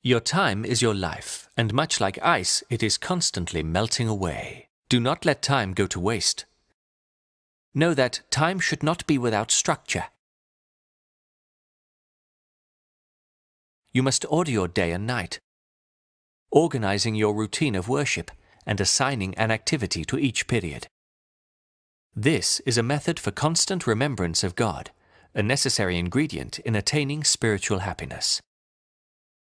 Your time is your life, and much like ice, it is constantly melting away. Do not let time go to waste. Know that time should not be without structure. You must order your day and night, organizing your routine of worship and assigning an activity to each period. This is a method for constant remembrance of God, a necessary ingredient in attaining spiritual happiness.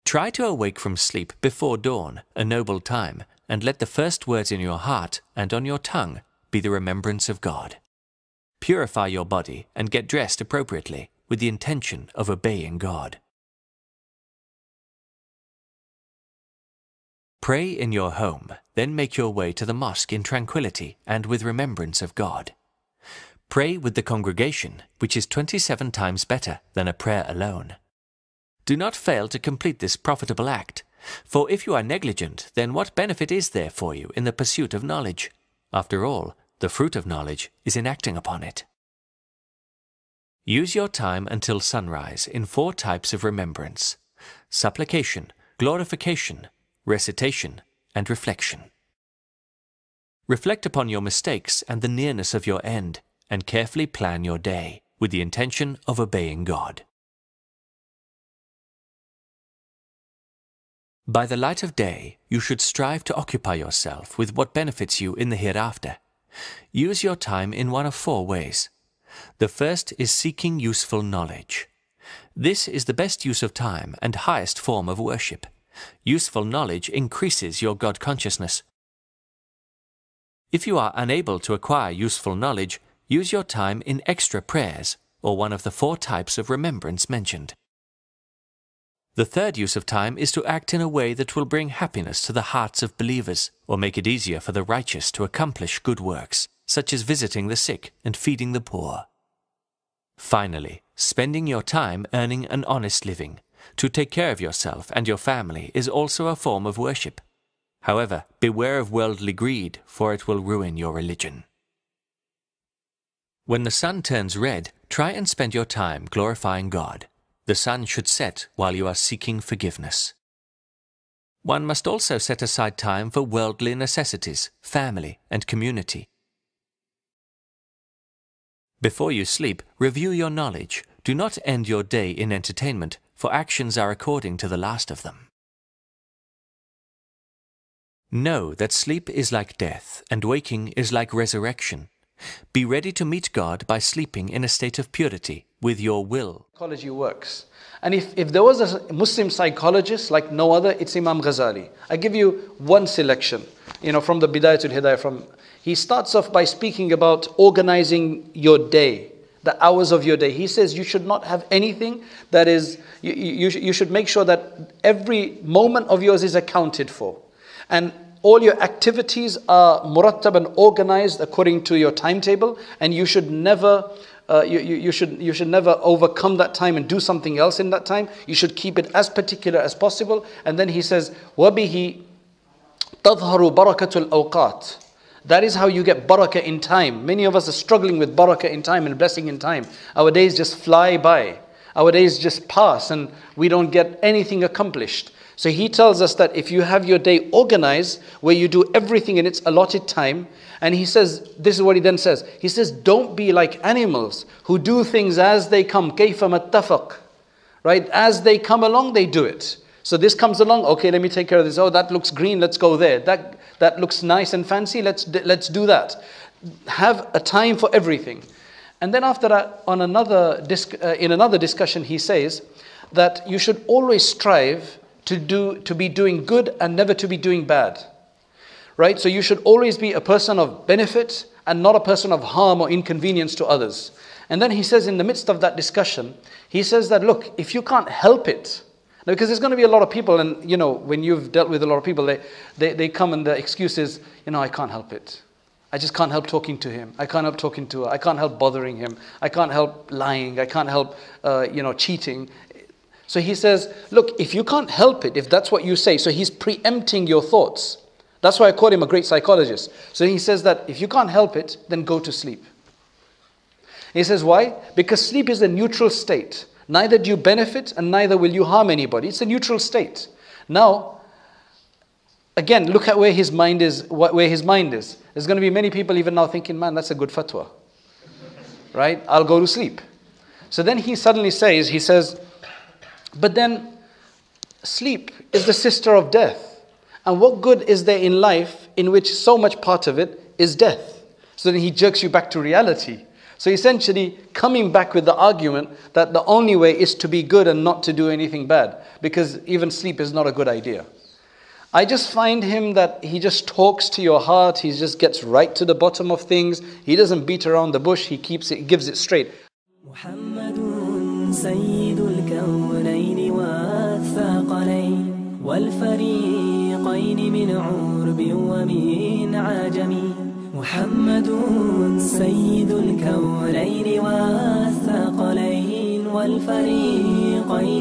Try to awake from sleep before dawn, a noble time, and let the first words in your heart and on your tongue be the remembrance of God. Purify your body and get dressed appropriately with the intention of obeying God. Pray in your home, then make your way to the mosque in tranquility and with remembrance of God. Pray with the congregation, which is 27 times better than a prayer alone. Do not fail to complete this profitable act, for if you are negligent, then what benefit is there for you in the pursuit of knowledge? After all, the fruit of knowledge is in acting upon it. Use your time until sunrise in 4 types of remembrance: supplication, glorification, recitation, and reflection. Reflect upon your mistakes and the nearness of your end, and carefully plan your day with the intention of obeying God. By the light of day, you should strive to occupy yourself with what benefits you in the hereafter. Use your time in one of 4 ways. The first is seeking useful knowledge. This is the best use of time and highest form of worship. Useful knowledge increases your God consciousness. If you are unable to acquire useful knowledge, use your time in extra prayers, or one of the 4 types of remembrance mentioned. The third use of time is to act in a way that will bring happiness to the hearts of believers, or make it easier for the righteous to accomplish good works, such as visiting the sick and feeding the poor. Finally, spending your time earning an honest living, to take care of yourself and your family, is also a form of worship. However, beware of worldly greed, for it will ruin your religion. When the sun turns red, try and spend your time glorifying God. The sun should set while you are seeking forgiveness. One must also set aside time for worldly necessities, family, and community. Before you sleep, review your knowledge. Do not end your day in entertainment, for actions are according to the last of them. Know that sleep is like death, and waking is like resurrection. Be ready to meet God by sleeping in a state of purity with your will. Psychology works. And if there was a Muslim psychologist like no other, it's Imam Ghazali. I give you one selection, from the Bidayatul Hidayah. He starts off by speaking about organizing your day, the hours of your day. He says you should not have anything that is, you should make sure that every moment of yours is accounted for. And all your activities are murattab and organized according to your timetable, and you should never you should never overcome that time and do something else in that time. You should keep it as particular as possible. And then he says, وَبِهِ تَظْهَرُ بَرَكَةُ الْأَوْقَاتِ. That is how you get barakah in time. Many of us are struggling with barakah in time and blessing in time. Our days just fly by. Our days just pass and we don't get anything accomplished. So he tells us that if you have your day organized, where you do everything in its allotted time, and he says, this is what he then says. He says, don't be like animals who do things as they come. كَيْفَ مَتَّفَقْ. Right? As they come along, they do it. So this comes along, okay, let me take care of this. Oh, that looks green, let's go there. That looks nice and fancy, let's do that. Have a time for everything. And then after that, in another discussion, he says that you should always strive to be doing good and never to be doing bad. Right? So you should always be a person of benefit and not a person of harm or inconvenience to others. And then he says in the midst of that discussion, he says that, look, if you can't help it, because there's going to be a lot of people, and when you've dealt with a lot of people, they come and the excuse is, I can't help it. I just can't help talking to him. I can't help talking to her. I can't help bothering him. I can't help lying. I can't help, cheating. So he says, look, if you can't help it, if that's what you say, so he's preempting your thoughts. That's why I call him a great psychologist. So he says that if you can't help it, then go to sleep. He says, why? Because sleep is a neutral state. Neither do you benefit and neither will you harm anybody. It's a neutral state. Now, again, look at where his mind is, where his mind is. There's going to be many people even now thinking, man, that's a good fatwa. Right? I'll go to sleep. So then he suddenly says, he says, but then sleep is the sister of death. And what good is there in life in which so much part of it is death? So then he jerks you back to reality. So essentially coming back with the argument that the only way is to be good and not to do anything bad, because even sleep is not a good idea. I just find him that he just talks to your heart. He just gets right to the bottom of things. He doesn't beat around the bush. He keeps it, gives it straight. سيد الكونين والثقلين والفريقين من عرب ومن عجم محمد سيد الكونين والثقلين والفريقين